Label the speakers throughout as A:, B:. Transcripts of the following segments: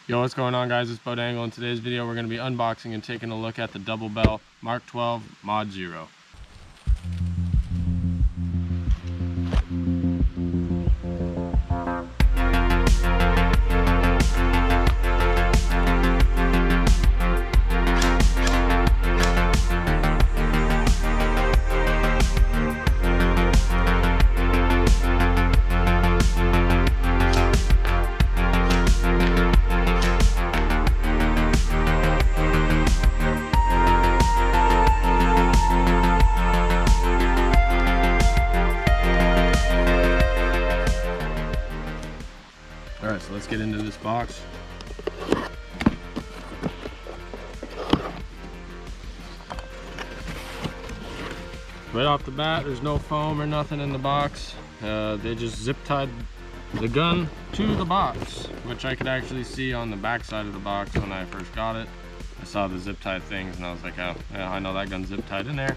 A: Yo, what's going on, guys? It's Dangle. In today's video, we're going to be unboxing and taking a look at the double bell Mk12 Mod 0. Alright, so let's get into this box. Right off the bat, there's no foam or nothing in the box. They just zip tied the gun to the box, which I could actually see on the back side of the box when I first got it. I saw the zip tied things and I was like, oh, yeah, I know that gun's zip tied in there.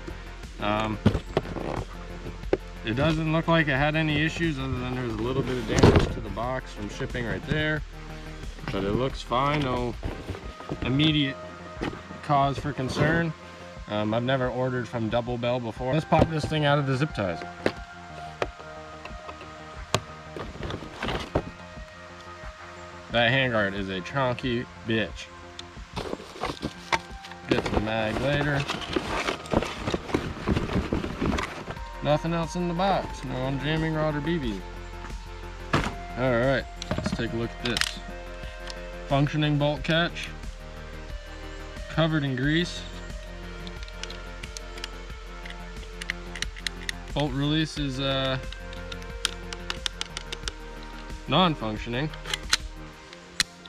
A: It doesn't look like it had any issues other than there's a little bit of damage to the box from shipping right there, but it looks fine. No immediate cause for concern. I've never ordered from Double Bell before. Let's pop this thing out of the zip ties. That handguard is a chunky bitch. Get to the mag later. Nothing else in the box. No unjamming rod or BB. Alright, let's take a look at this. Functioning bolt catch. Covered in grease. Bolt release is non-functioning.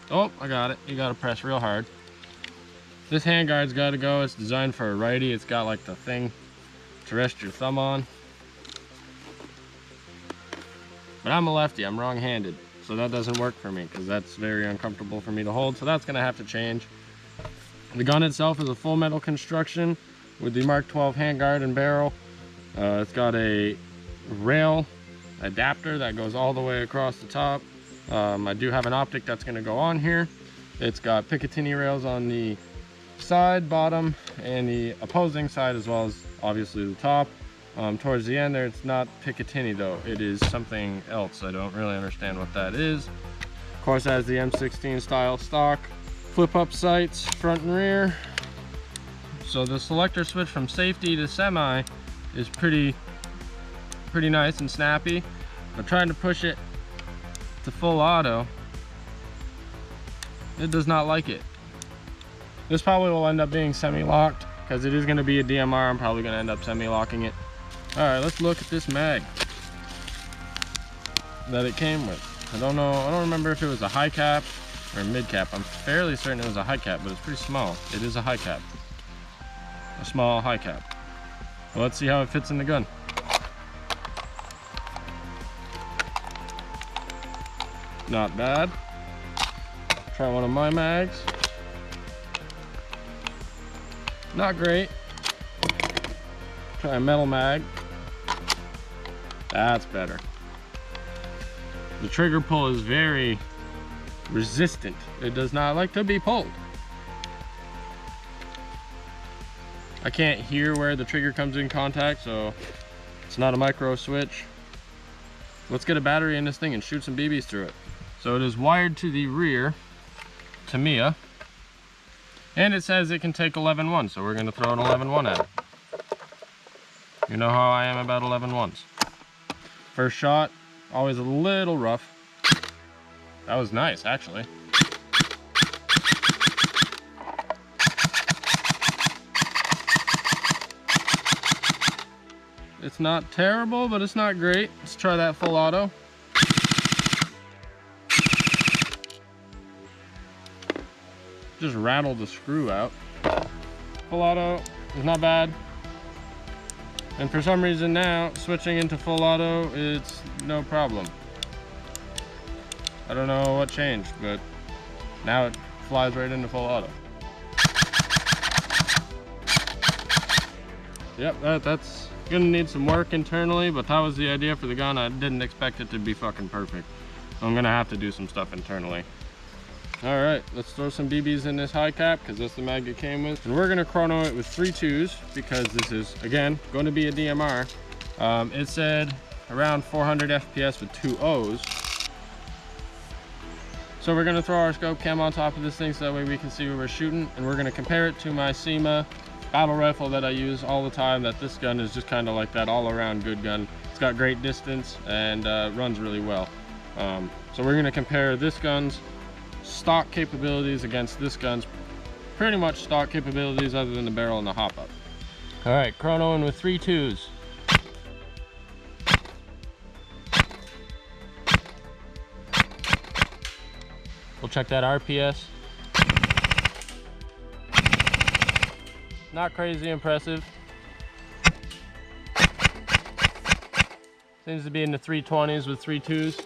A: Oh, I got it. You gotta press real hard. This handguard's gotta go. It's designed for a righty. It's got like the thing to rest your thumb on. But I'm a lefty, I'm wrong-handed, so that doesn't work for me because that's very uncomfortable for me to hold, so that's gonna have to change. The gun itself is a full metal construction with the Mk12 handguard and barrel. It's got a rail adapter that goes all the way across the top. I do have an optic that's gonna go on here. It's got Picatinny rails on the side, bottom, and the opposing side, as well as obviously the top. Towards the end there, it's not Picatinny though, it is something else. I don't really understand what that is. Of course, it has the M16 style stock flip up sights front and rear. So the selector switch from safety to semi is pretty nice and snappy. But trying to push it to full auto, it does not like it. This probably will end up being semi-locked because it is going to be a DMR. I'm probably going to end up semi-locking it. Alright, let's look at this mag that it came with. I don't remember if it was a high cap or a mid cap. I'm fairly certain it was a high cap, but it's pretty small. It is a high cap. A small high cap. Well, let's see how it fits in the gun. Not bad. Try one of my mags. Not great. Try a metal mag. That's better. The trigger pull is very resistant. It does not like to be pulled. I can't hear where the trigger comes in contact, so it's not a micro switch. Let's get a battery in this thing and shoot some BBs through it. So it is wired to the rear Tamiya, and it says it can take 11-1, so we're going to throw an 11-1 at it. You know how I am about 11-1s. First shot, always a little rough. That was nice, actually. It's not terrible, but it's not great. Let's try that full auto. Just rattled the screw out. Full auto is not bad. And for some reason now, switching into full auto, it's no problem. I don't know what changed, but now it flies right into full auto. Yep, that's gonna need some work internally, but that was the idea for the gun. I didn't expect it to be fucking perfect. So I'm gonna have to do some stuff internally. All right, let's throw some BBs in this high cap because that's the mag it came with. And we're gonna chrono it with 3 2s because this is, again, going to be a DMR. It said around 400 FPS with 2 O's. So we're gonna throw our scope cam on top of this thing so that way we can see where we're shooting. And we're gonna compare it to my cyma battle rifle that I use all the time. That this gun is just kind of like that all around good gun. It's got great distance and runs really well. So we're gonna compare this gun's stock capabilities against this gun's pretty much stock capabilities other than the barrel and the hop up. All right, chronoing with 3 2s. We'll check that RPS. Not crazy impressive. Seems to be in the 320s with 3 2s.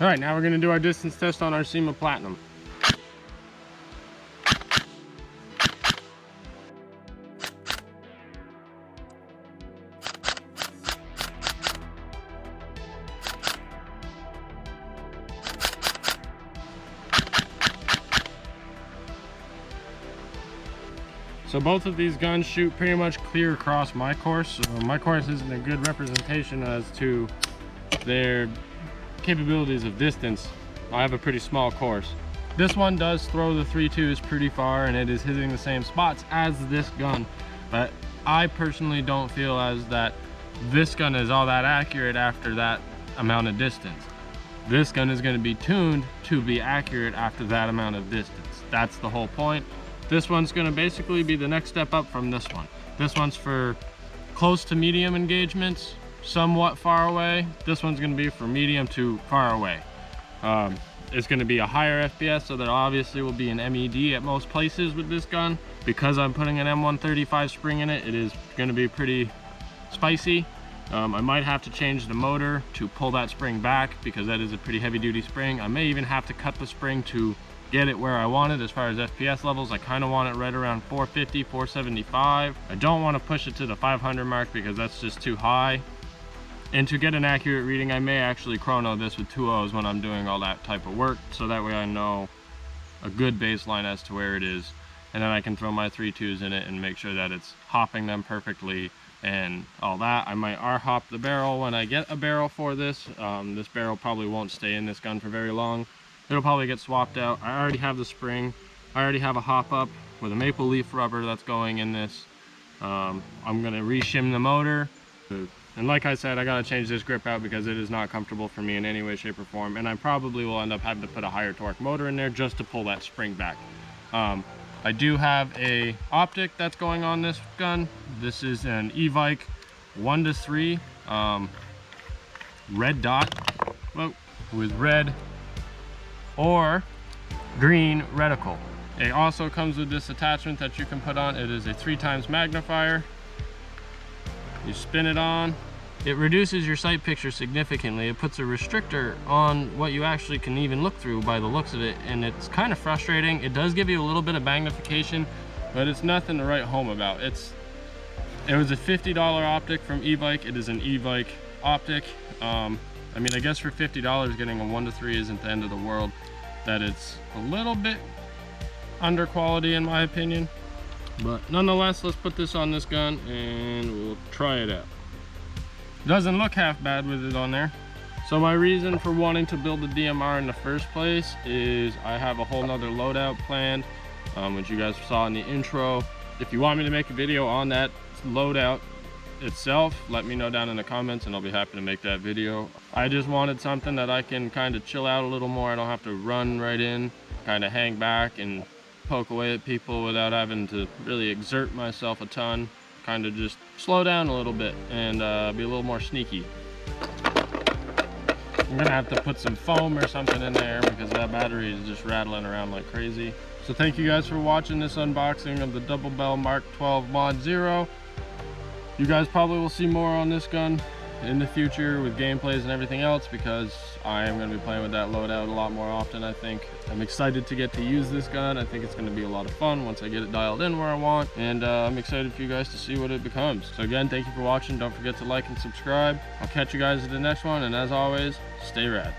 A: All right, now we're gonna do our distance test on our cyma Platinum. So both of these guns shoot pretty much clear across my course. So my course isn't a good representation as to their capabilities of distance. I have a pretty small course. This one does throw the 3 2s pretty far and it is hitting the same spots as this gun, but I personally don't feel as that this gun is all that accurate after that amount of distance. This gun is going to be tuned to be accurate after that amount of distance. That's the whole point. This one's going to basically be the next step up from this one. This one's for close to medium engagements, somewhat far away. This one's going to be for medium to far away. It's going to be a higher FPS, so there obviously will be an MED at most places with this gun. Because I'm putting an M135 spring in it, it is going to be pretty spicy. I might have to change the motor to pull that spring back because that is a pretty heavy duty spring. I may even have to cut the spring to get it where I want it as far as FPS levels. I kind of want it right around 450, 475. I don't want to push it to the 500 mark because that's just too high. And to get an accurate reading, I may actually chrono this with 2 O's when I'm doing all that type of work, so that way I know a good baseline as to where it is, and then I can throw my 3 2s in it and make sure that it's hopping them perfectly and all that. I might R-hop the barrel when I get a barrel for this. This barrel probably won't stay in this gun for very long. It'll probably get swapped out. I already have the spring. I already have a hop up with a maple leaf rubber that's going in this. I'm gonna re-shim the motor. And like I said, I gotta change this grip out because it is not comfortable for me in any way, shape, or form. And I probably will end up having to put a higher torque motor in there just to pull that spring back. I do have a optic that's going on this gun. This is an Evike 1-3 red dot, well, with red or green reticle. It also comes with this attachment that you can put on. It is a 3x magnifier. You spin it on. It reduces your sight picture significantly. It puts a restrictor on what you actually can even look through by the looks of it, and it's kind of frustrating. It does give you a little bit of magnification, but it's nothing to write home about. It was a $50 optic from Evike. It is an Evike optic. I mean, I guess for $50 getting a 1-3 isn't the end of the world. That it's a little bit under quality in my opinion. But nonetheless, let's put this on this gun and we'll try it out. Doesn't look half bad with it on there. So my reason for wanting to build the DMR in the first place is I have a whole nother loadout planned, which you guys saw in the intro. If you want me to make a video on that loadout itself, let me know down in the comments and I'll be happy to make that video. I just wanted something that I can kind of chill out a little more. I don't have to run right in, kind of hang back and poke away at people without having to really exert myself a ton. Kind of just slow down a little bit and be a little more sneaky. I'm gonna have to put some foam or something in there because that battery is just rattling around like crazy. So thank you guys for watching this unboxing of the Double Bell Mark 12 Mod Zero. You guys probably will see more on this gun in the future with gameplays and everything else, because I am going to be playing with that loadout a lot more often. I think I'm excited to get to use this gun. I think it's going to be a lot of fun once I get it dialed in where I want, and I'm excited for you guys to see what it becomes. So again, thank you for watching. Don't forget to like and subscribe. I'll catch you guys at the next one, and as always, stay rad.